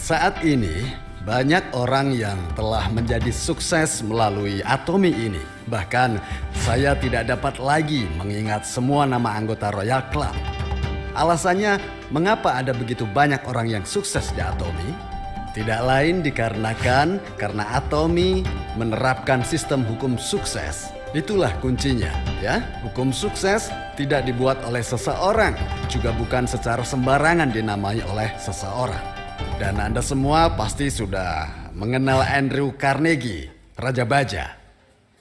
Saat ini, banyak orang yang telah menjadi sukses melalui Atomy ini. Bahkan, saya tidak dapat lagi mengingat semua nama anggota Royal Club. Alasannya, mengapa ada begitu banyak orang yang sukses di Atomy? Tidak lain dikarenakan karena Atomy menerapkan sistem hukum sukses. Itulah kuncinya, ya. Hukum sukses tidak dibuat oleh seseorang, juga bukan secara sembarangan dinamai oleh seseorang. Dan Anda semua pasti sudah mengenal Andrew Carnegie, Raja Baja.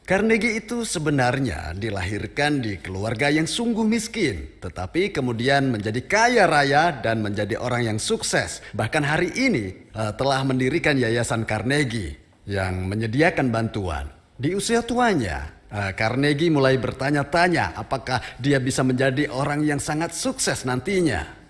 Carnegie itu sebenarnya dilahirkan di keluarga yang sungguh miskin, tetapi kemudian menjadi kaya raya dan menjadi orang yang sukses. Bahkan hari ini telah mendirikan Yayasan Carnegie yang menyediakan bantuan. Di usia tuanya, Carnegie mulai bertanya-tanya apakah dia bisa menjadi orang yang sangat sukses nantinya.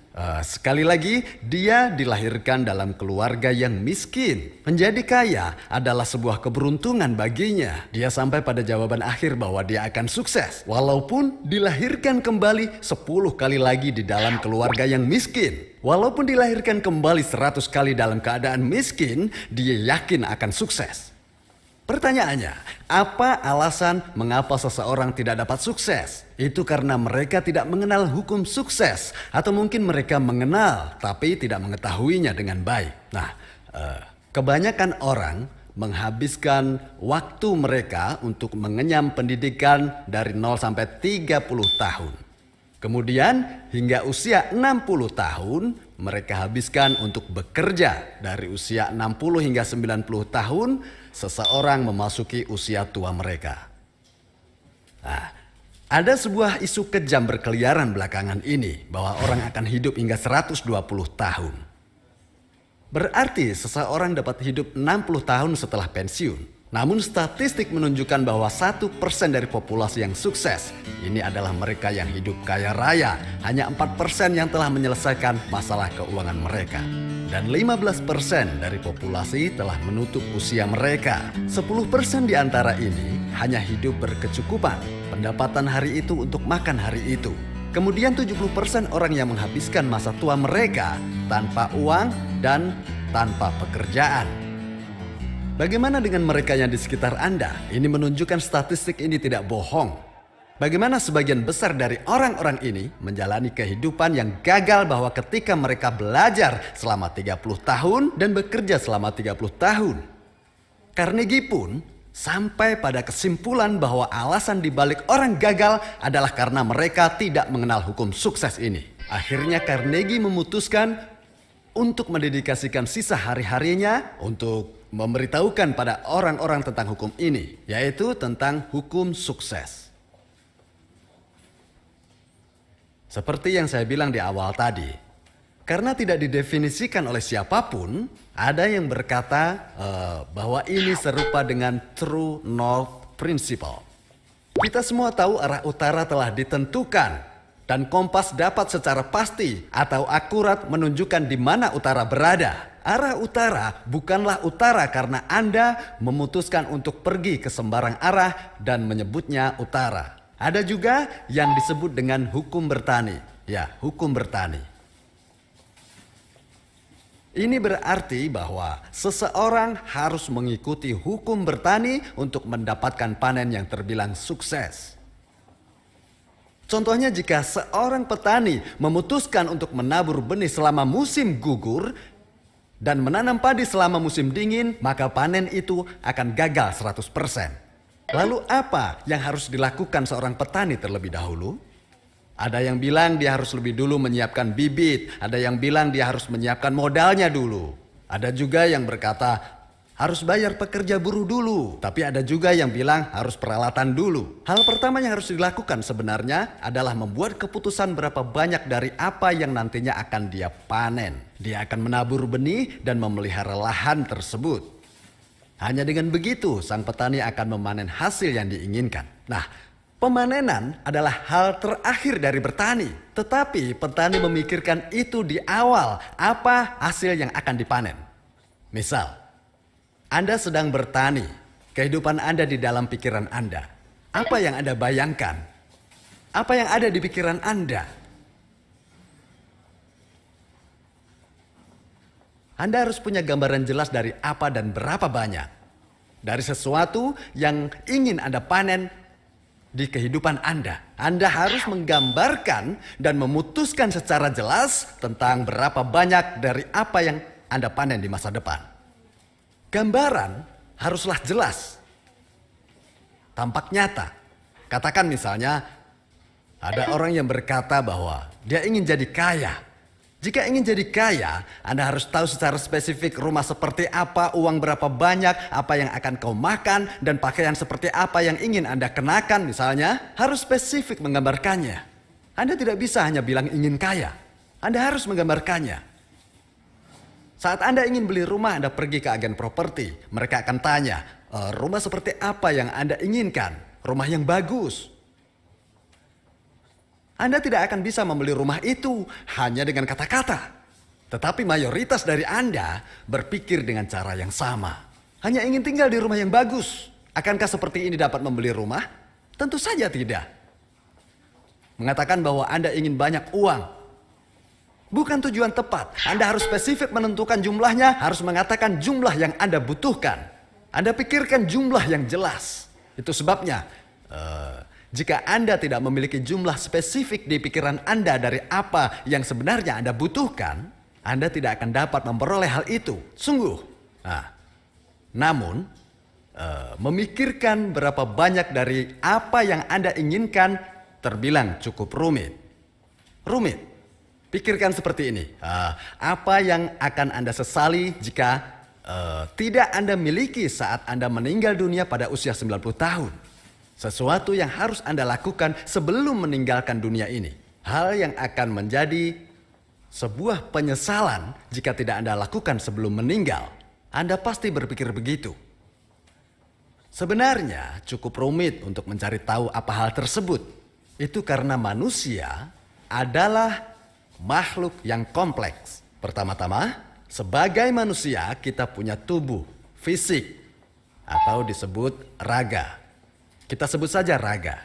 Sekali lagi, dia dilahirkan dalam keluarga yang miskin. Menjadi kaya adalah sebuah keberuntungan baginya. Dia sampai pada jawaban akhir bahwa dia akan sukses. Walaupun dilahirkan kembali 10 kali lagi di dalam keluarga yang miskin. Walaupun dilahirkan kembali 100 kali dalam keadaan miskin, dia yakin akan sukses. Pertanyaannya, apa alasan mengapa seseorang tidak dapat sukses? Itu karena mereka tidak mengenal hukum sukses. Atau mungkin mereka mengenal tapi tidak mengetahuinya dengan baik. Nah, kebanyakan orang menghabiskan waktu mereka untuk mengenyam pendidikan dari 0 sampai 30 tahun. Kemudian hingga usia 60 tahun mereka habiskan untuk bekerja. Dari usia 60 hingga 90 tahun seseorang memasuki usia tua mereka. Nah, ada sebuah isu kejam berkeliaran belakangan ini bahwa orang akan hidup hingga 120 tahun. Berarti seseorang dapat hidup 60 tahun setelah pensiun. Namun statistik menunjukkan bahwa 1% dari populasi yang sukses ini adalah mereka yang hidup kaya raya. Hanya 4% yang telah menyelesaikan masalah keuangan mereka. Dan 15% dari populasi telah menutup usia mereka. 10% di antara ini hanya hidup berkecukupan. Pendapatan hari itu untuk makan hari itu. Kemudian 70% orang yang menghabiskan masa tua mereka tanpa uang dan tanpa pekerjaan. Bagaimana dengan mereka yang di sekitar Anda? Ini menunjukkan statistik ini tidak bohong. Bagaimana sebagian besar dari orang-orang ini menjalani kehidupan yang gagal bahwa ketika mereka belajar selama 30 tahun dan bekerja selama 30 tahun. Carnegie pun sampai pada kesimpulan bahwa alasan dibalik orang gagal adalah karena mereka tidak mengenal hukum sukses ini. Akhirnya Carnegie memutuskan untuk mendedikasikan sisa hari-harinya untuk memberitahukan pada orang-orang tentang hukum ini, yaitu tentang hukum sukses. Seperti yang saya bilang di awal tadi, karena tidak didefinisikan oleh siapapun, ada yang berkata bahwa ini serupa dengan True North Principle. Kita semua tahu arah utara telah ditentukan. Dan kompas dapat secara pasti atau akurat menunjukkan di mana utara berada. Arah utara bukanlah utara karena Anda memutuskan untuk pergi ke sembarang arah dan menyebutnya utara. Ada juga yang disebut dengan hukum bertani. Ya, hukum bertani. Ini berarti bahwa seseorang harus mengikuti hukum bertani untuk mendapatkan panen yang terbilang sukses. Contohnya jika seorang petani memutuskan untuk menabur benih selama musim gugur dan menanam padi selama musim dingin, maka panen itu akan gagal 100%. Lalu apa yang harus dilakukan seorang petani terlebih dahulu? Ada yang bilang dia harus lebih dulu menyiapkan bibit, ada yang bilang dia harus menyiapkan modalnya dulu. Ada juga yang berkata harus bayar pekerja buruh dulu. Tapi ada juga yang bilang harus peralatan dulu. Hal pertama yang harus dilakukan sebenarnya adalah membuat keputusan berapa banyak dari apa yang nantinya akan dia panen. Dia akan menabur benih dan memelihara lahan tersebut. Hanya dengan begitu sang petani akan memanen hasil yang diinginkan. Nah, pemanenan adalah hal terakhir dari bertani. Tetapi petani memikirkan itu di awal, apa hasil yang akan dipanen. Misal, Anda sedang bertani, kehidupan Anda di dalam pikiran Anda. Apa yang Anda bayangkan? Apa yang ada di pikiran Anda? Anda harus punya gambaran jelas dari apa dan berapa banyak. Dari sesuatu yang ingin Anda panen di kehidupan Anda. Anda harus menggambarkan dan memutuskan secara jelas tentang berapa banyak dari apa yang Anda panen di masa depan. Gambaran haruslah jelas, tampak nyata. Katakan misalnya, ada orang yang berkata bahwa dia ingin jadi kaya. Jika ingin jadi kaya, Anda harus tahu secara spesifik rumah seperti apa, uang berapa banyak, apa yang akan kau makan, dan pakaian seperti apa yang ingin Anda kenakan misalnya. Harus spesifik menggambarkannya. Anda tidak bisa hanya bilang ingin kaya. Anda harus menggambarkannya. Saat Anda ingin beli rumah, Anda pergi ke agen properti. Mereka akan tanya, rumah seperti apa yang Anda inginkan? Rumah yang bagus. Anda tidak akan bisa membeli rumah itu hanya dengan kata-kata. Tetapi mayoritas dari Anda berpikir dengan cara yang sama. Hanya ingin tinggal di rumah yang bagus. Akankah seperti ini dapat membeli rumah? Tentu saja tidak. Mengatakan bahwa Anda ingin banyak uang bukan tujuan tepat. Anda harus spesifik menentukan jumlahnya, harus mengatakan jumlah yang Anda butuhkan. Anda pikirkan jumlah yang jelas. Itu sebabnya jika Anda tidak memiliki jumlah spesifik di pikiran Anda dari apa yang sebenarnya Anda butuhkan, Anda tidak akan dapat memperoleh hal itu. Sungguh. Namun, memikirkan berapa banyak dari apa yang Anda inginkan terbilang cukup rumit. Rumit. Pikirkan seperti ini. Apa yang akan Anda sesali jika tidak Anda miliki saat Anda meninggal dunia pada usia 90 tahun? Sesuatu yang harus Anda lakukan sebelum meninggalkan dunia ini. Hal yang akan menjadi sebuah penyesalan jika tidak Anda lakukan sebelum meninggal. Anda pasti berpikir begitu. Sebenarnya cukup rumit untuk mencari tahu apa hal tersebut. Itu karena manusia adalah makhluk yang kompleks. Pertama-tama, sebagai manusia kita punya tubuh, fisik, atau disebut raga. Kita sebut saja raga.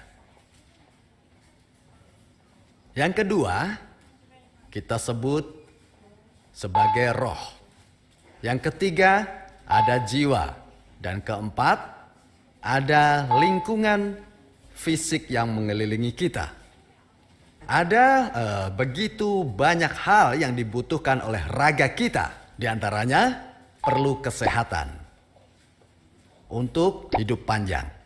Yang kedua, kita sebut sebagai roh. Yang ketiga, ada jiwa. Dan keempat, ada lingkungan fisik yang mengelilingi kita. Ada begitu banyak hal yang dibutuhkan oleh raga kita. Di antaranya, perlu kesehatan untuk hidup panjang.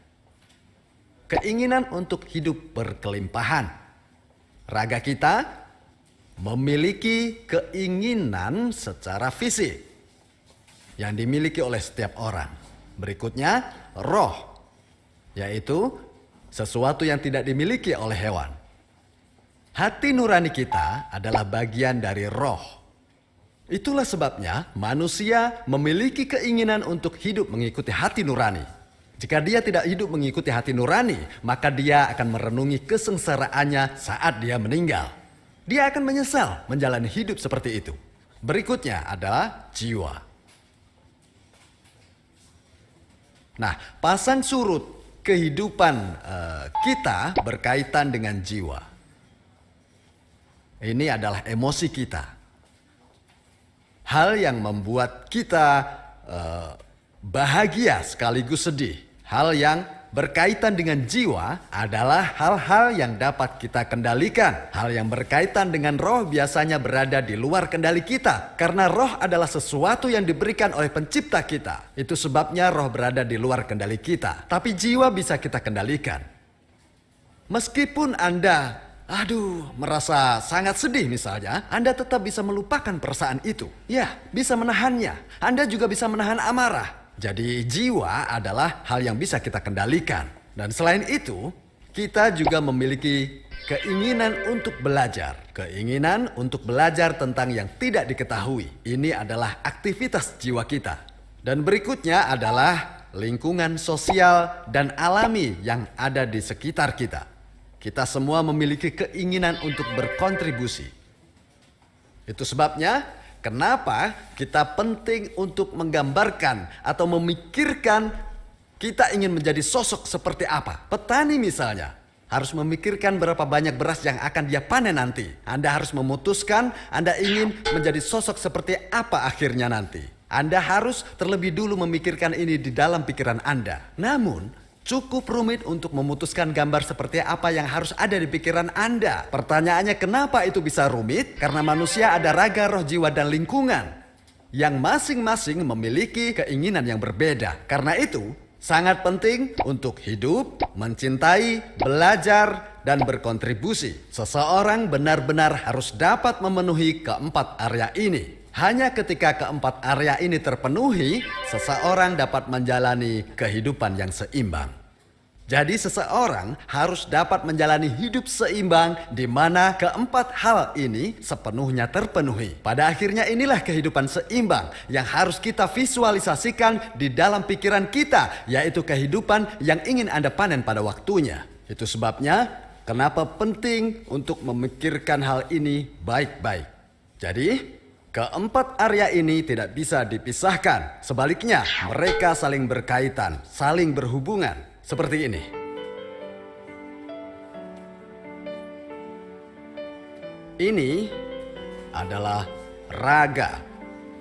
Keinginan untuk hidup berkelimpahan. Raga kita memiliki keinginan secara fisik yang dimiliki oleh setiap orang. Berikutnya, roh, yaitu sesuatu yang tidak dimiliki oleh hewan. Hati nurani kita adalah bagian dari roh. Itulah sebabnya manusia memiliki keinginan untuk hidup mengikuti hati nurani. Jika dia tidak hidup mengikuti hati nurani, maka dia akan merenungi kesengsaraannya saat dia meninggal. Dia akan menyesal menjalani hidup seperti itu. Berikutnya adalah jiwa. Nah, pasang surut kehidupan kita berkaitan dengan jiwa. Ini adalah emosi kita. Hal yang membuat kita bahagia sekaligus sedih. Hal yang berkaitan dengan jiwa adalah hal-hal yang dapat kita kendalikan. Hal yang berkaitan dengan roh biasanya berada di luar kendali kita. Karena roh adalah sesuatu yang diberikan oleh pencipta kita. Itu sebabnya roh berada di luar kendali kita. Tapi jiwa bisa kita kendalikan. Meskipun Anda merasa sangat sedih misalnya, Anda tetap bisa melupakan perasaan itu. Ya, bisa menahannya. Anda juga bisa menahan amarah. Jadi jiwa adalah hal yang bisa kita kendalikan. Dan selain itu, kita juga memiliki keinginan untuk belajar. Keinginan untuk belajar tentang yang tidak diketahui. Ini adalah aktivitas jiwa kita. Dan berikutnya adalah lingkungan sosial dan alami yang ada di sekitar kita. Kita semua memiliki keinginan untuk berkontribusi. Itu sebabnya kenapa kita penting untuk menggambarkan atau memikirkan kita ingin menjadi sosok seperti apa. Petani misalnya, harus memikirkan berapa banyak beras yang akan dia panen nanti. Anda harus memutuskan Anda ingin menjadi sosok seperti apa akhirnya nanti. Anda harus terlebih dulu memikirkan ini di dalam pikiran Anda. Namun, cukup rumit untuk memutuskan gambar seperti apa yang harus ada di pikiran Anda. Pertanyaannya, kenapa itu bisa rumit? Karena manusia ada raga, roh, jiwa, dan lingkungan yang masing-masing memiliki keinginan yang berbeda. Karena itu, sangat penting untuk hidup, mencintai, belajar, dan berkontribusi. Seseorang benar-benar harus dapat memenuhi keempat area ini. Hanya ketika keempat area ini terpenuhi, seseorang dapat menjalani kehidupan yang seimbang. Jadi seseorang harus dapat menjalani hidup seimbang di mana keempat hal ini sepenuhnya terpenuhi. Pada akhirnya inilah kehidupan seimbang yang harus kita visualisasikan di dalam pikiran kita, yaitu kehidupan yang ingin Anda panen pada waktunya. Itu sebabnya kenapa penting untuk memikirkan hal ini baik-baik. Jadi, keempat area ini tidak bisa dipisahkan. Sebaliknya, mereka saling berkaitan, saling berhubungan. Seperti ini. Ini adalah raga.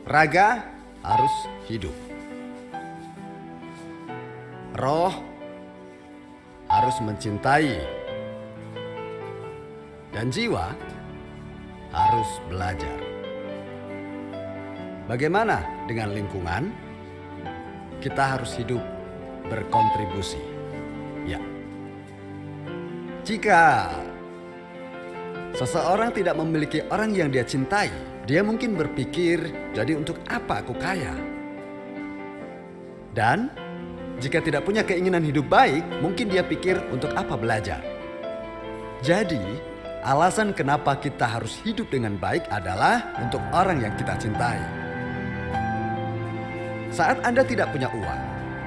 Raga harus hidup. Roh harus mencintai. Dan jiwa harus belajar. Bagaimana dengan lingkungan? Kita harus hidup berkontribusi. Ya. Jika seseorang tidak memiliki orang yang dia cintai, dia mungkin berpikir, jadi untuk apa aku kaya? Dan jika tidak punya keinginan hidup baik, mungkin dia pikir untuk apa belajar? Jadi, alasan kenapa kita harus hidup dengan baik adalah untuk orang yang kita cintai. Saat Anda tidak punya uang,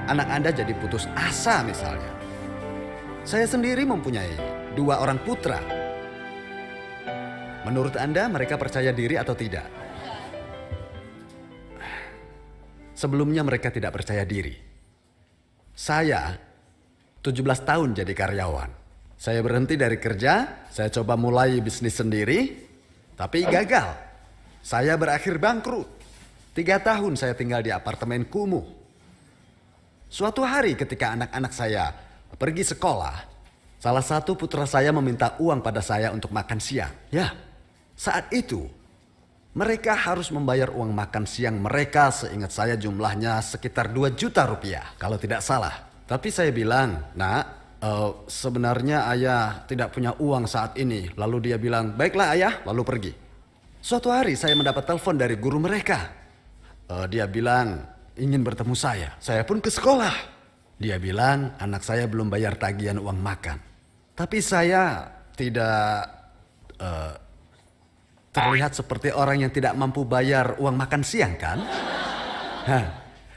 anak Anda jadi putus asa misalnya. Saya sendiri mempunyai 2 orang putra. Menurut Anda mereka percaya diri atau tidak? Sebelumnya mereka tidak percaya diri. Saya 17 tahun jadi karyawan. Saya berhenti dari kerja, saya coba mulai bisnis sendiri, tapi gagal. Saya berakhir bangkrut. 3 tahun saya tinggal di apartemen kumuh. Suatu hari ketika anak-anak saya pergi sekolah, salah satu putra saya meminta uang pada saya untuk makan siang. Ya, saat itu mereka harus membayar uang makan siang mereka, seingat saya jumlahnya sekitar 2 juta rupiah kalau tidak salah. Tapi saya bilang, "Nak, sebenarnya ayah tidak punya uang saat ini." Lalu dia bilang, "Baiklah ayah," lalu pergi. Suatu hari saya mendapat telepon dari guru mereka. Dia bilang ingin bertemu saya. Saya pun ke sekolah. Dia bilang anak saya belum bayar tagihan uang makan. Tapi saya tidak terlihat seperti orang yang tidak mampu bayar uang makan siang kan?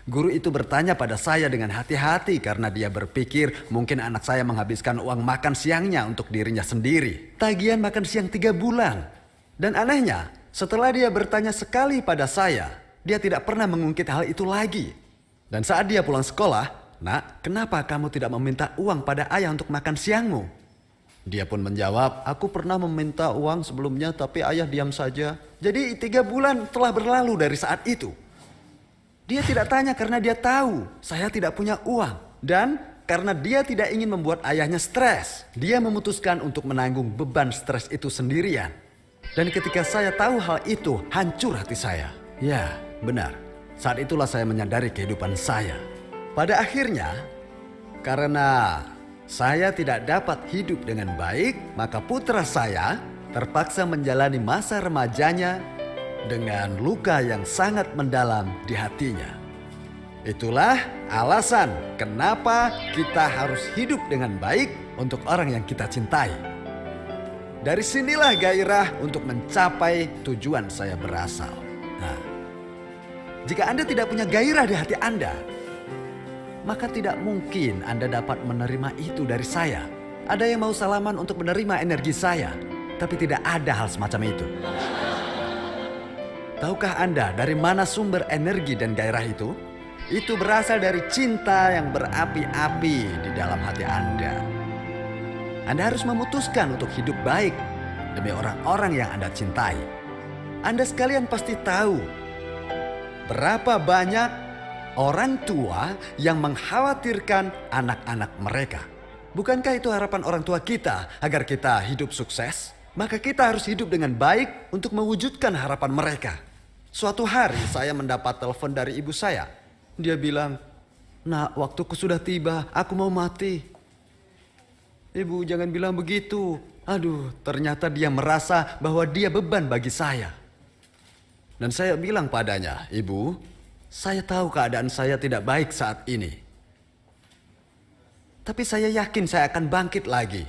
Guru itu bertanya pada saya dengan hati-hati karena dia berpikir mungkin anak saya menghabiskan uang makan siangnya untuk dirinya sendiri. Tagihan makan siang 3 bulan. Dan anehnya, setelah dia bertanya sekali pada saya, dia tidak pernah mengungkit hal itu lagi. Dan saat dia pulang sekolah, "Nak, kenapa kamu tidak meminta uang pada ayah untuk makan siangmu?" Dia pun menjawab, "Aku pernah meminta uang sebelumnya tapi ayah diam saja." Jadi 3 bulan telah berlalu dari saat itu. Dia tidak tanya karena dia tahu saya tidak punya uang. Dan karena dia tidak ingin membuat ayahnya stres, dia memutuskan untuk menanggung beban stres itu sendirian. Dan ketika saya tahu hal itu, hancur hati saya. Ya, benar. Saat itulah saya menyadari kehidupan saya. Pada akhirnya, karena saya tidak dapat hidup dengan baik, maka putra saya terpaksa menjalani masa remajanya dengan luka yang sangat mendalam di hatinya. Itulah alasan kenapa kita harus hidup dengan baik untuk orang yang kita cintai. Dari sinilah gairah untuk mencapai tujuan saya berasal. Nah, jika Anda tidak punya gairah di hati Anda, maka tidak mungkin Anda dapat menerima itu dari saya. Ada yang mau salaman untuk menerima energi saya, tapi tidak ada hal semacam itu. Tahukah Anda dari mana sumber energi dan gairah itu? Itu berasal dari cinta yang berapi-api di dalam hati Anda. Anda harus memutuskan untuk hidup baik demi orang-orang yang Anda cintai. Anda sekalian pasti tahu berapa banyak orang tua yang mengkhawatirkan anak-anak mereka. Bukankah itu harapan orang tua kita agar kita hidup sukses? Maka kita harus hidup dengan baik untuk mewujudkan harapan mereka. Suatu hari saya mendapat telepon dari ibu saya. Dia bilang, "Nak, waktuku sudah tiba, aku mau mati." "Ibu, jangan bilang begitu." Aduh, ternyata dia merasa bahwa dia beban bagi saya. Dan saya bilang padanya, "Ibu, saya tahu keadaan saya tidak baik saat ini. Tapi saya yakin saya akan bangkit lagi.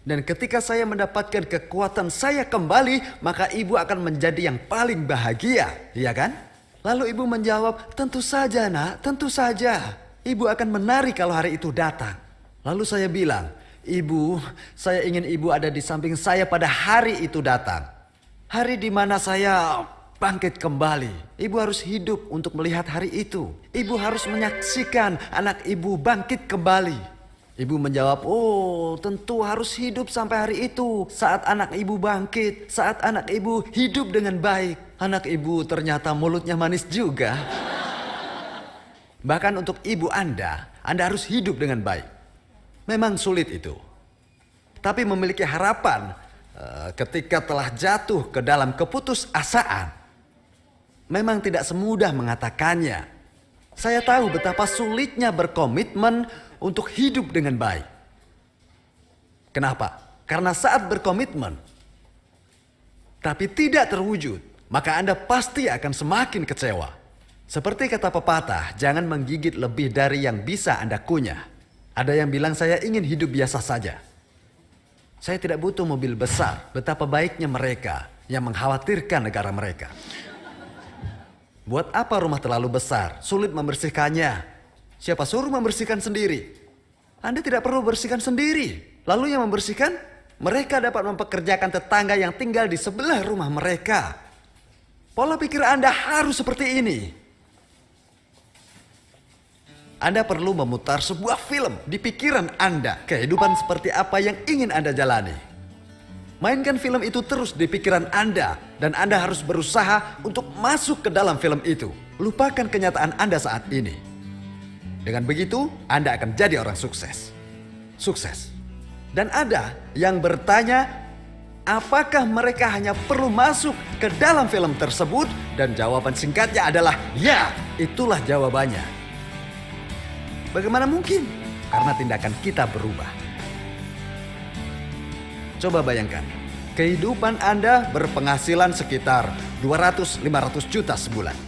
Dan ketika saya mendapatkan kekuatan saya kembali, maka ibu akan menjadi yang paling bahagia." Iya kan? Lalu ibu menjawab, "Tentu saja, Nak, tentu saja. Ibu akan menari kalau hari itu datang." Lalu saya bilang, "Ibu, saya ingin ibu ada di samping saya pada hari itu datang. Hari di mana saya bangkit kembali. Ibu harus hidup untuk melihat hari itu. Ibu harus menyaksikan anak ibu bangkit kembali." Ibu menjawab, "Oh, tentu harus hidup sampai hari itu. Saat anak ibu bangkit, saat anak ibu hidup dengan baik." Anak ibu ternyata mulutnya manis juga. Bahkan untuk ibu Anda harus hidup dengan baik. Memang sulit itu. Tapi memiliki harapan ketika telah jatuh ke dalam keputusasaan, memang tidak semudah mengatakannya. Saya tahu betapa sulitnya berkomitmen untuk hidup dengan baik. Kenapa? Karena saat berkomitmen tapi tidak terwujud, maka Anda pasti akan semakin kecewa. Seperti kata pepatah, jangan menggigit lebih dari yang bisa Anda kunyah. Ada yang bilang, "Saya ingin hidup biasa saja. Saya tidak butuh mobil besar." Betapa baiknya mereka yang mengkhawatirkan negara mereka. Buat apa rumah terlalu besar? Sulit membersihkannya. Siapa suruh membersihkan sendiri? Anda tidak perlu bersihkan sendiri. Lalu yang membersihkan, mereka dapat mempekerjakan tetangga yang tinggal di sebelah rumah mereka. Pola pikir Anda harus seperti ini. Anda perlu memutar sebuah film di pikiran Anda. Kehidupan seperti apa yang ingin Anda jalani. Mainkan film itu terus di pikiran Anda. Dan Anda harus berusaha untuk masuk ke dalam film itu. Lupakan kenyataan Anda saat ini. Dengan begitu, Anda akan jadi orang sukses. Sukses. Dan ada yang bertanya, apakah mereka hanya perlu masuk ke dalam film tersebut? Dan jawaban singkatnya adalah, ya, itulah jawabannya. Bagaimana mungkin? Karena tindakan kita berubah. Coba bayangkan, kehidupan Anda berpenghasilan sekitar 200-500 juta sebulan.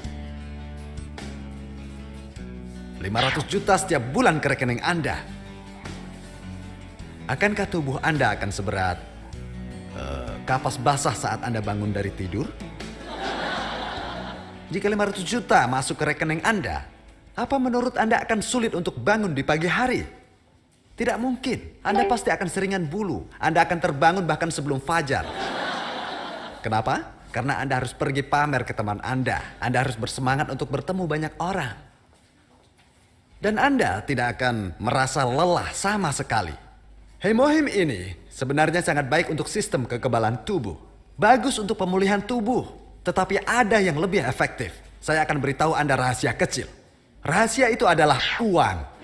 500 juta setiap bulan ke rekening Anda. Akankah tubuh Anda akan seberat kapas basah saat Anda bangun dari tidur? Jika 500 juta masuk ke rekening Anda, apa menurut Anda akan sulit untuk bangun di pagi hari? Tidak mungkin. Anda pasti akan seringan bulu. Anda akan terbangun bahkan sebelum fajar. Kenapa? Karena Anda harus pergi pamer ke teman Anda. Anda harus bersemangat untuk bertemu banyak orang. Dan Anda tidak akan merasa lelah sama sekali. Hemohim ini sebenarnya sangat baik untuk sistem kekebalan tubuh. Bagus untuk pemulihan tubuh. Tetapi ada yang lebih efektif. Saya akan beritahu Anda rahasia kecil. Rahasia itu adalah uang.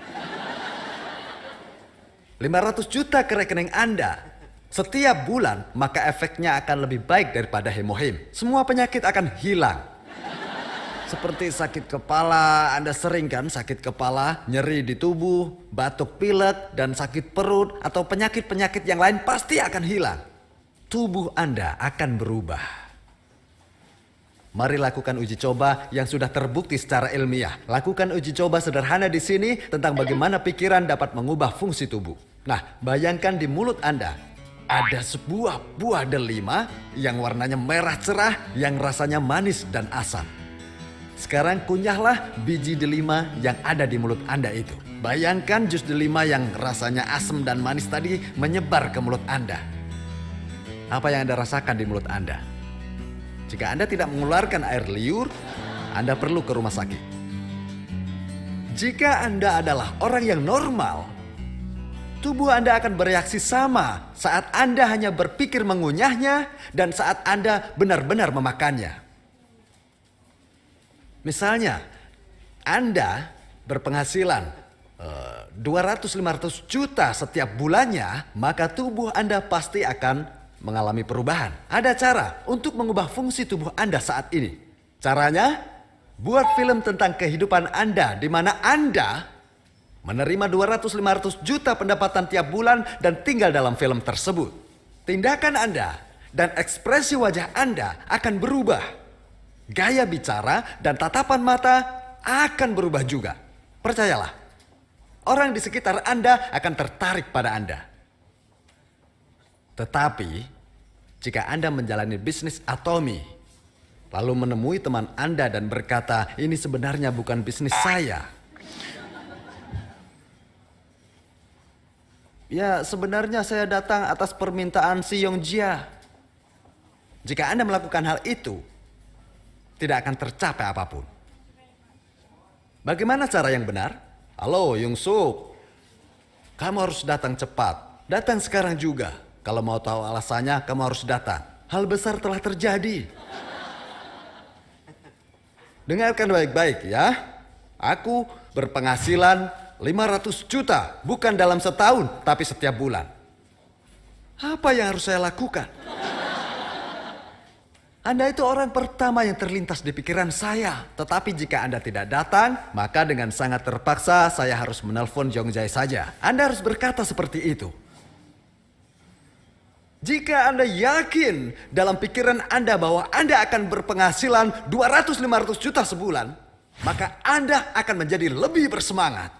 500 juta ke rekening Anda setiap bulan, maka efeknya akan lebih baik daripada hemohim. Semua penyakit akan hilang. Seperti sakit kepala, Anda sering kan sakit kepala, nyeri di tubuh, batuk pilek, dan sakit perut, atau penyakit-penyakit yang lain pasti akan hilang. Tubuh Anda akan berubah. Mari lakukan uji coba yang sudah terbukti secara ilmiah. Lakukan uji coba sederhana di sini tentang bagaimana pikiran dapat mengubah fungsi tubuh. Nah, bayangkan di mulut Anda ada sebuah buah delima yang warnanya merah cerah, yang rasanya manis dan asam. Sekarang kunyahlah biji delima yang ada di mulut Anda itu. Bayangkan jus delima yang rasanya asam dan manis tadi menyebar ke mulut Anda. Apa yang Anda rasakan di mulut Anda? Jika Anda tidak mengeluarkan air liur, Anda perlu ke rumah sakit. Jika Anda adalah orang yang normal, tubuh Anda akan bereaksi sama saat Anda hanya berpikir mengunyahnya dan saat Anda benar-benar memakannya. Misalnya, Anda berpenghasilan 200-500 juta setiap bulannya, maka tubuh Anda pasti akan mengalami perubahan. Ada cara untuk mengubah fungsi tubuh Anda saat ini. Caranya, buat film tentang kehidupan Anda di mana Anda menerima 200-500 juta pendapatan tiap bulan dan tinggal dalam film tersebut. Tindakan Anda dan ekspresi wajah Anda akan berubah. Gaya bicara dan tatapan mata akan berubah juga. Percayalah, orang di sekitar Anda akan tertarik pada Anda. Tetapi, jika Anda menjalani bisnis Atomy, lalu menemui teman Anda dan berkata, ini sebenarnya bukan bisnis saya. Ya, sebenarnya saya datang atas permintaan si Yongjia. Jika Anda melakukan hal itu, tidak akan tercapai apapun. Bagaimana cara yang benar? Halo, Yung Suk. Kamu harus datang cepat. Datang sekarang juga. Kalau mau tahu alasannya, kamu harus datang. Hal besar telah terjadi. Dengarkan baik-baik ya. Aku berpenghasilan 500 juta. Bukan dalam setahun, tapi setiap bulan. Apa yang harus saya lakukan? Anda itu orang pertama yang terlintas di pikiran saya. Tetapi jika Anda tidak datang, maka dengan sangat terpaksa saya harus menelpon Yongjia saja. Anda harus berkata seperti itu. Jika Anda yakin dalam pikiran Anda bahwa Anda akan berpenghasilan 200-500 juta sebulan, maka Anda akan menjadi lebih bersemangat.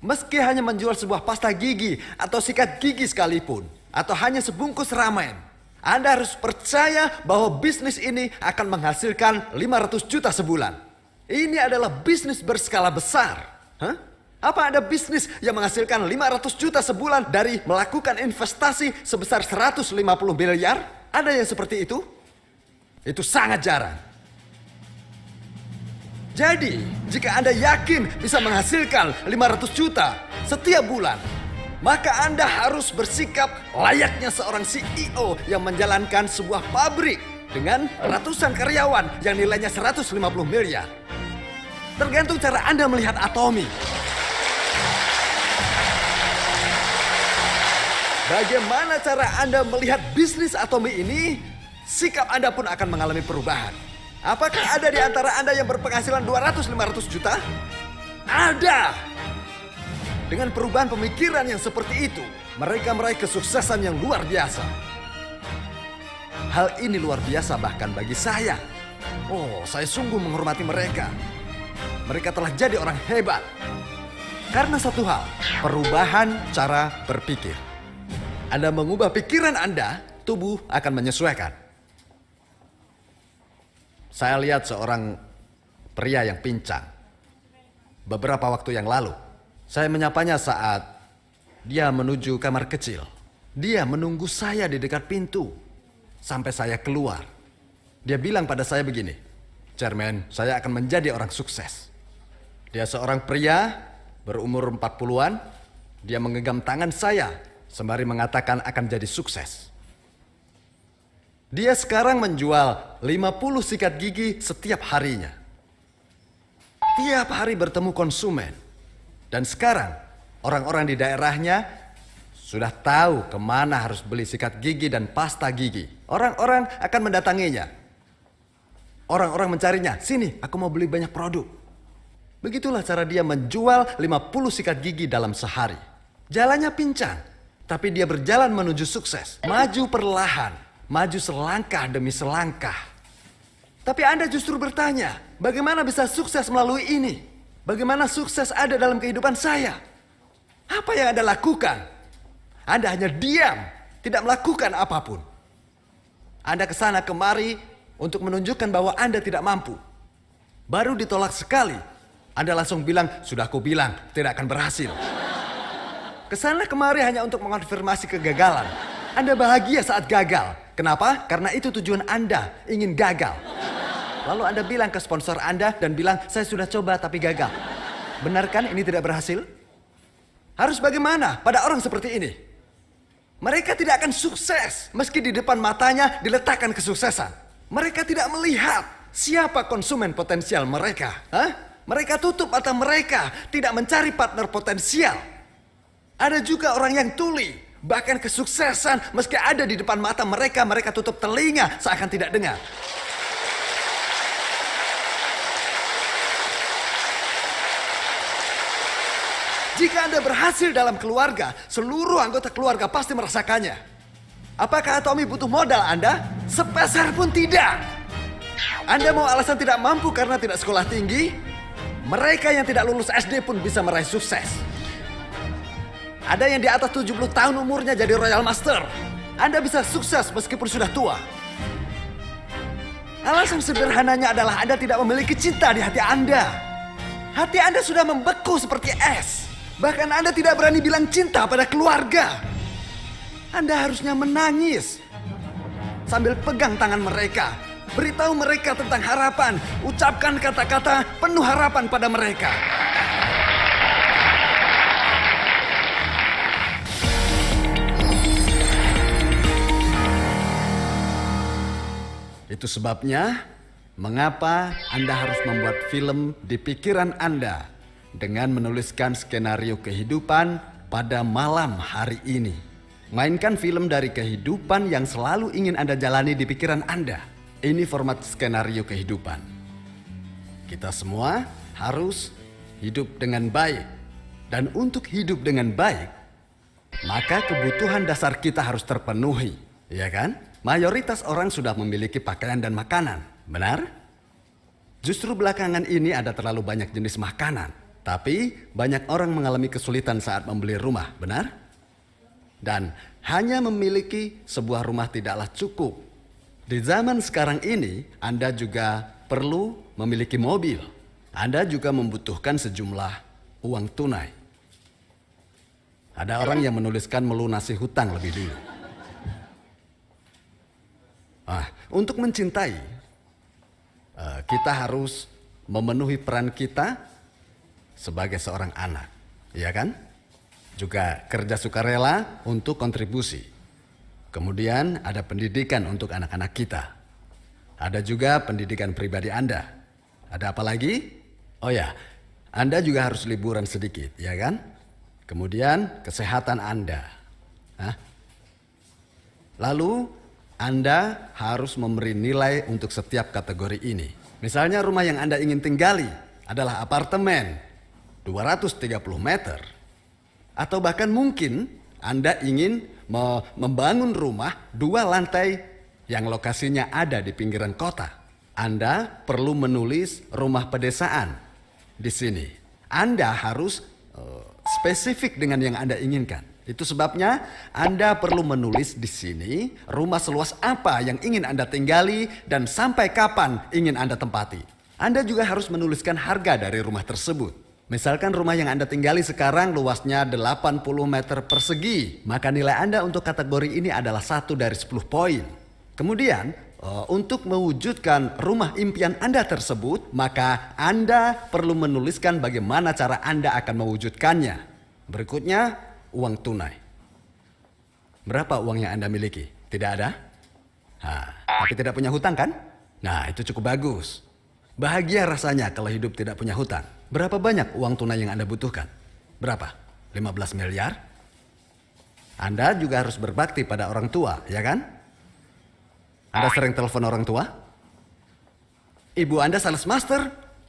Meski hanya menjual sebuah pasta gigi atau sikat gigi sekalipun, atau hanya sebungkus ramen, Anda harus percaya bahwa bisnis ini akan menghasilkan 500 juta sebulan. Ini adalah bisnis berskala besar. Hah? Apa ada bisnis yang menghasilkan 500 juta sebulan dari melakukan investasi sebesar 150 miliar? Ada yang seperti itu? Itu sangat jarang. Jadi, jika Anda yakin bisa menghasilkan 500 juta setiap bulan, maka Anda harus bersikap layaknya seorang CEO yang menjalankan sebuah pabrik dengan ratusan karyawan yang nilainya 150 miliar. Tergantung cara Anda melihat Atomy. Bagaimana cara Anda melihat bisnis Atomy ini, sikap Anda pun akan mengalami perubahan. Apakah ada di antara Anda yang berpenghasilan 200-500 juta? Ada! Dengan perubahan pemikiran yang seperti itu, mereka meraih kesuksesan yang luar biasa. Hal ini luar biasa bahkan bagi saya. Oh, saya sungguh menghormati mereka. Mereka telah jadi orang hebat. Karena satu hal, perubahan cara berpikir. Anda mengubah pikiran Anda, tubuh akan menyesuaikan. Saya lihat seorang pria yang pincang. Beberapa waktu yang lalu, saya menyapanya saat dia menuju kamar kecil. Dia menunggu saya di dekat pintu sampai saya keluar. Dia bilang pada saya begini, "Chairman, saya akan menjadi orang sukses." Dia seorang pria berumur 40-an. Dia menggenggam tangan saya sembari mengatakan akan jadi sukses. Dia sekarang menjual 50 sikat gigi setiap harinya. Tiap hari bertemu konsumen. Dan sekarang orang-orang di daerahnya sudah tahu kemana harus beli sikat gigi dan pasta gigi. Orang-orang akan mendatanginya. Orang-orang mencarinya, "Sini, aku mau beli banyak produk." Begitulah cara dia menjual 50 sikat gigi dalam sehari. Jalannya pincang, tapi dia berjalan menuju sukses. Maju perlahan, maju selangkah demi selangkah. Tapi Anda justru bertanya, bagaimana bisa sukses melalui ini? Bagaimana sukses ada dalam kehidupan saya? Apa yang Anda lakukan? Anda hanya diam, tidak melakukan apapun. Anda kesana kemari untuk menunjukkan bahwa Anda tidak mampu. Baru ditolak sekali, Anda langsung bilang, "Sudah aku bilang, tidak akan berhasil." Kesana kemari hanya untuk mengonfirmasi kegagalan. Anda bahagia saat gagal. Kenapa? Karena itu tujuan Anda, ingin gagal. Lalu Anda bilang ke sponsor Anda dan bilang, "Saya sudah coba tapi gagal." Benar kan ini tidak berhasil? Harus bagaimana pada orang seperti ini? Mereka tidak akan sukses meski di depan matanya diletakkan kesuksesan. Mereka tidak melihat siapa konsumen potensial mereka. Mereka tutup mata mereka, tidak mencari partner potensial. Ada juga orang yang tuli, bahkan kesuksesan meski ada di depan mata mereka, mereka tutup telinga seakan tidak dengar. Jika Anda berhasil dalam keluarga, seluruh anggota keluarga pasti merasakannya. Apakah Tommy butuh modal Anda? Sepeser pun tidak. Anda mau alasan tidak mampu karena tidak sekolah tinggi? Mereka yang tidak lulus SD pun bisa meraih sukses. Ada yang di atas 70 tahun umurnya jadi Royal Master. Anda bisa sukses meskipun sudah tua. Alasan sederhananya adalah Anda tidak memiliki cinta di hati Anda. Hati Anda sudah membeku seperti es. Bahkan Anda tidak berani bilang cinta pada keluarga. Anda harusnya menangis sambil pegang tangan mereka. Beritahu mereka tentang harapan. Ucapkan kata-kata penuh harapan pada mereka. Itu sebabnya mengapa Anda harus membuat film di pikiran Anda dengan menuliskan skenario kehidupan pada malam hari ini. Mainkan film dari kehidupan yang selalu ingin Anda jalani di pikiran Anda. Ini format skenario kehidupan. Kita semua harus hidup dengan baik. Dan untuk hidup dengan baik, maka kebutuhan dasar kita harus terpenuhi. Ya kan? Mayoritas orang sudah memiliki pakaian dan makanan. Benar? Justru belakangan ini ada terlalu banyak jenis makanan. Tapi banyak orang mengalami kesulitan saat membeli rumah, benar? Dan hanya memiliki sebuah rumah tidaklah cukup. Di zaman sekarang ini, Anda juga perlu memiliki mobil. Anda juga membutuhkan sejumlah uang tunai. Ada orang yang menuliskan melunasi hutang lebih dulu. Untuk mencintai, kita harus memenuhi peran kita sebagai seorang anak, ya kan? Juga kerja sukarela untuk kontribusi. Kemudian ada pendidikan untuk anak-anak kita. Ada juga pendidikan pribadi Anda. Ada apa lagi? Oh ya, Anda juga harus liburan sedikit, ya kan? Kemudian kesehatan Anda. Lalu Anda harus memberi nilai untuk setiap kategori ini. Misalnya rumah yang Anda ingin tinggali adalah apartemen 230 meter. Atau bahkan mungkin Anda ingin membangun rumah 2 lantai yang lokasinya ada di pinggiran kota. Anda perlu menulis rumah pedesaan di sini. Anda harus spesifik dengan yang Anda inginkan. Itu sebabnya Anda perlu menulis di sini rumah seluas apa yang ingin Anda tinggali dan sampai kapan ingin Anda tempati. Anda juga harus menuliskan harga dari rumah tersebut. Misalkan rumah yang Anda tinggali sekarang luasnya 80 meter persegi, maka nilai Anda untuk kategori ini adalah 1 dari 10 poin. Kemudian, untuk mewujudkan rumah impian Anda tersebut, maka Anda perlu menuliskan bagaimana cara Anda akan mewujudkannya. Berikutnya, uang tunai. Berapa uang yang Anda miliki? Tidak ada? Tapi tidak punya hutang kan? Nah, itu cukup bagus. Bahagia rasanya kalau hidup tidak punya hutang. Berapa banyak uang tunai yang Anda butuhkan? Berapa? 15 miliar? Anda juga harus berbakti pada orang tua, ya kan? Anda sering telepon orang tua? Ibu Anda sales master?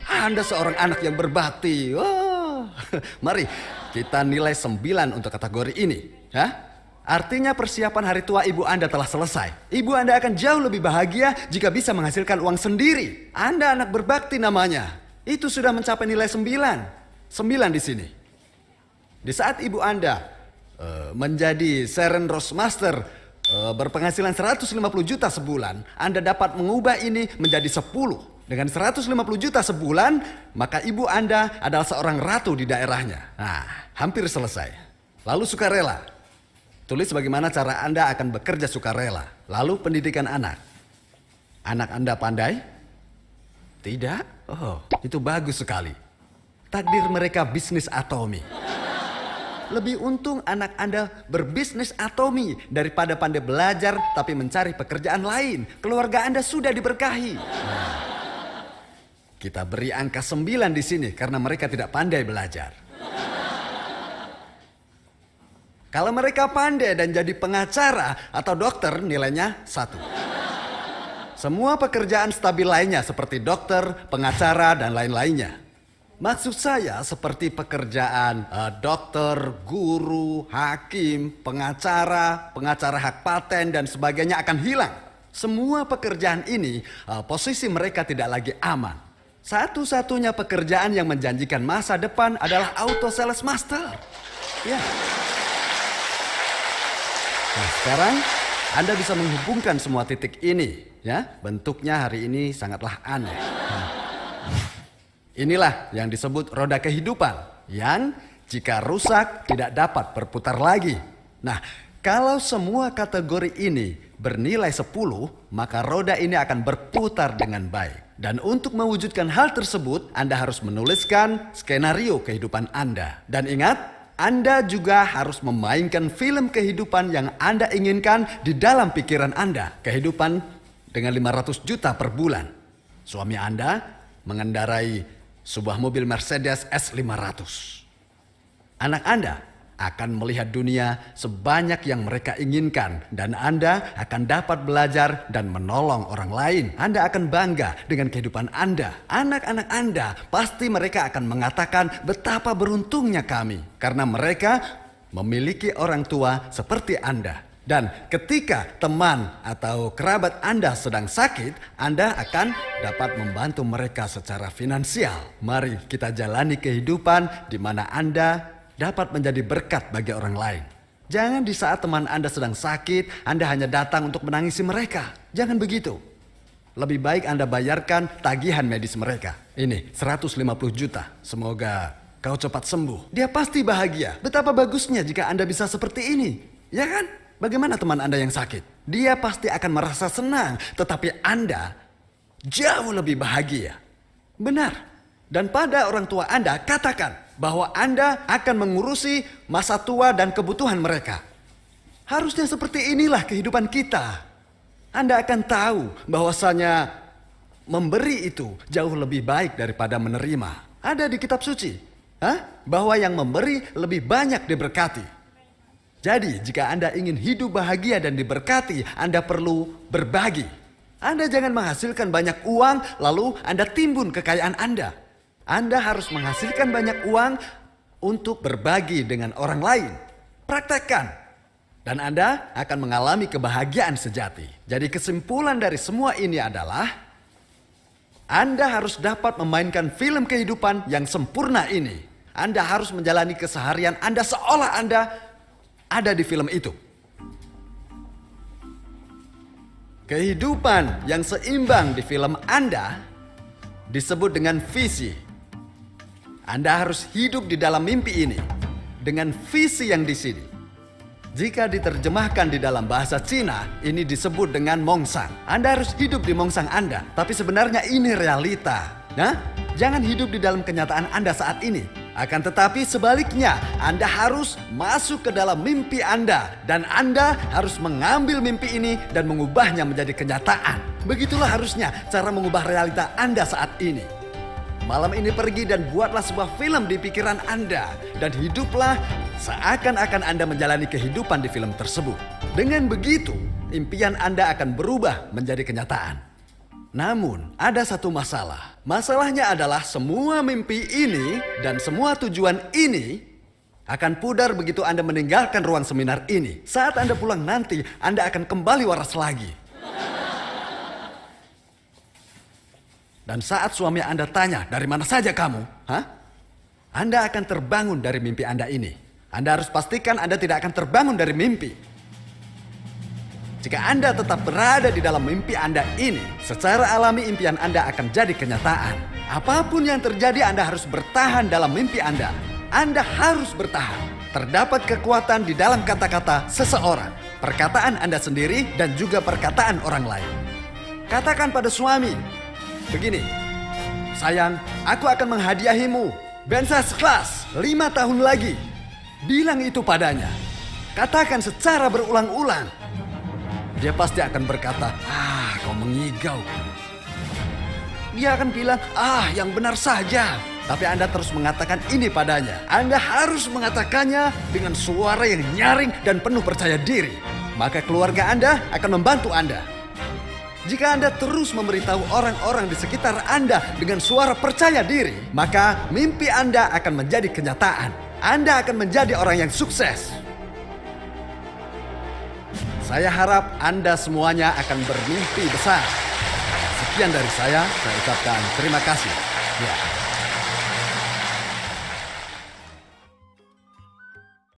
Anda seorang anak yang berbakti. Mari kita nilai 9 untuk kategori ini. Artinya persiapan hari tua ibu Anda telah selesai. Ibu Anda akan jauh lebih bahagia jika bisa menghasilkan uang sendiri. Anda anak berbakti namanya. Itu sudah mencapai nilai 9. 9 di sini. Di saat ibu Anda menjadi Seren Roastmaster berpenghasilan 150 juta sebulan, Anda dapat mengubah ini menjadi 10. Dengan 150 juta sebulan, maka ibu Anda adalah seorang ratu di daerahnya. Nah, hampir selesai. Lalu sukarela. Tulis bagaimana cara Anda akan bekerja sukarela. Lalu pendidikan anak. Anak Anda pandai? Tidak? Oh, itu bagus sekali. Takdir mereka bisnis atomi. lebih untung anak Anda berbisnis atomi daripada pandai belajar tapi mencari pekerjaan lain. Keluarga Anda sudah diberkahi. Kita beri angka 9 di sini karena mereka tidak pandai belajar. Kalau mereka pandai dan jadi pengacara atau dokter, nilainya 1. Semua pekerjaan stabil lainnya seperti dokter, pengacara, dan lain-lainnya. Maksud saya seperti pekerjaan dokter, guru, hakim, pengacara hak paten dan sebagainya akan hilang. Semua pekerjaan ini posisi mereka tidak lagi aman. Satu-satunya pekerjaan yang menjanjikan masa depan adalah auto sales master. Ya. Nah, sekarang Anda bisa menghubungkan semua titik ini, ya. Bentuknya hari ini sangatlah aneh. Inilah yang disebut roda kehidupan, yang jika rusak tidak dapat berputar lagi. Nah, kalau semua kategori ini bernilai 10, maka roda ini akan berputar dengan baik. Dan untuk mewujudkan hal tersebut, Anda harus menuliskan skenario kehidupan Anda. Dan ingat, Anda juga harus memainkan film kehidupan yang Anda inginkan di dalam pikiran Anda. Kehidupan dengan 500 juta per bulan. Suami Anda mengendarai sebuah mobil Mercedes S500. Anak Anda akan melihat dunia sebanyak yang mereka inginkan. Dan Anda akan dapat belajar dan menolong orang lain. Anda akan bangga dengan kehidupan Anda. Anak-anak Anda pasti mereka akan mengatakan betapa beruntungnya kami. Karena mereka memiliki orang tua seperti Anda. Dan ketika teman atau kerabat Anda sedang sakit, Anda akan dapat membantu mereka secara finansial. Mari kita jalani kehidupan di mana Anda dapat menjadi berkat bagi orang lain. Jangan di saat teman Anda sedang sakit, Anda hanya datang untuk menangisi mereka. Jangan begitu. Lebih baik Anda bayarkan tagihan medis mereka. Ini 150 juta. Semoga kau cepat sembuh. Dia pasti bahagia. Betapa bagusnya jika Anda bisa seperti ini. Ya kan? Bagaimana teman Anda yang sakit? Dia pasti akan merasa senang. Tetapi Anda jauh lebih bahagia. Benar. Dan pada orang tua Anda katakan bahwa Anda akan mengurusi masa tua dan kebutuhan mereka. Harusnya seperti inilah kehidupan kita. Anda akan tahu bahwasanya memberi itu jauh lebih baik daripada menerima. Ada di kitab suci. Bahwa yang memberi lebih banyak diberkati. Jadi jika Anda ingin hidup bahagia dan diberkati, Anda perlu berbagi. Anda jangan menghasilkan banyak uang lalu Anda timbun kekayaan Anda. Anda harus menghasilkan banyak uang untuk berbagi dengan orang lain. Praktekkan. Dan Anda akan mengalami kebahagiaan sejati. Jadi kesimpulan dari semua ini adalah Anda harus dapat memainkan film kehidupan yang sempurna ini. Anda harus menjalani keseharian Anda seolah Anda ada di film itu. Kehidupan yang seimbang di film Anda disebut dengan visi. Anda harus hidup di dalam mimpi ini dengan visi yang di sini. Jika diterjemahkan di dalam bahasa Cina, ini disebut dengan mongsang. Anda harus hidup di mongsang Anda, tapi sebenarnya ini realita. Jangan hidup di dalam kenyataan Anda saat ini. Akan tetapi sebaliknya, Anda harus masuk ke dalam mimpi Anda. Dan Anda harus mengambil mimpi ini dan mengubahnya menjadi kenyataan. Begitulah harusnya cara mengubah realita Anda saat ini. Malam ini pergi dan buatlah sebuah film di pikiran Anda. Dan hiduplah seakan-akan Anda menjalani kehidupan di film tersebut. Dengan begitu, impian Anda akan berubah menjadi kenyataan. Namun, ada satu masalah. Masalahnya adalah semua mimpi ini dan semua tujuan ini akan pudar begitu Anda meninggalkan ruang seminar ini. Saat Anda pulang nanti, Anda akan kembali waras lagi. Dan saat suami Anda tanya, dari mana saja kamu? Anda akan terbangun dari mimpi Anda ini. Anda harus pastikan Anda tidak akan terbangun dari mimpi. Jika Anda tetap berada di dalam mimpi Anda ini, secara alami impian Anda akan jadi kenyataan. Apapun yang terjadi, Anda harus bertahan dalam mimpi Anda. Anda harus bertahan. Terdapat kekuatan di dalam kata-kata seseorang, perkataan Anda sendiri, dan juga perkataan orang lain. Katakan pada suami, begini, sayang, aku akan menghadiahimu Benz S-Class 5 tahun lagi. Bilang itu padanya. Katakan secara berulang-ulang. Dia pasti akan berkata, kau mengigau. Dia akan bilang, yang benar saja. Tapi Anda terus mengatakan ini padanya. Anda harus mengatakannya dengan suara yang nyaring dan penuh percaya diri. Maka keluarga Anda akan membantu Anda. Jika Anda terus memberitahu orang-orang di sekitar Anda dengan suara percaya diri, maka mimpi Anda akan menjadi kenyataan. Anda akan menjadi orang yang sukses. Saya harap Anda semuanya akan bermimpi besar. Sekian dari saya ucapkan terima kasih. Ya.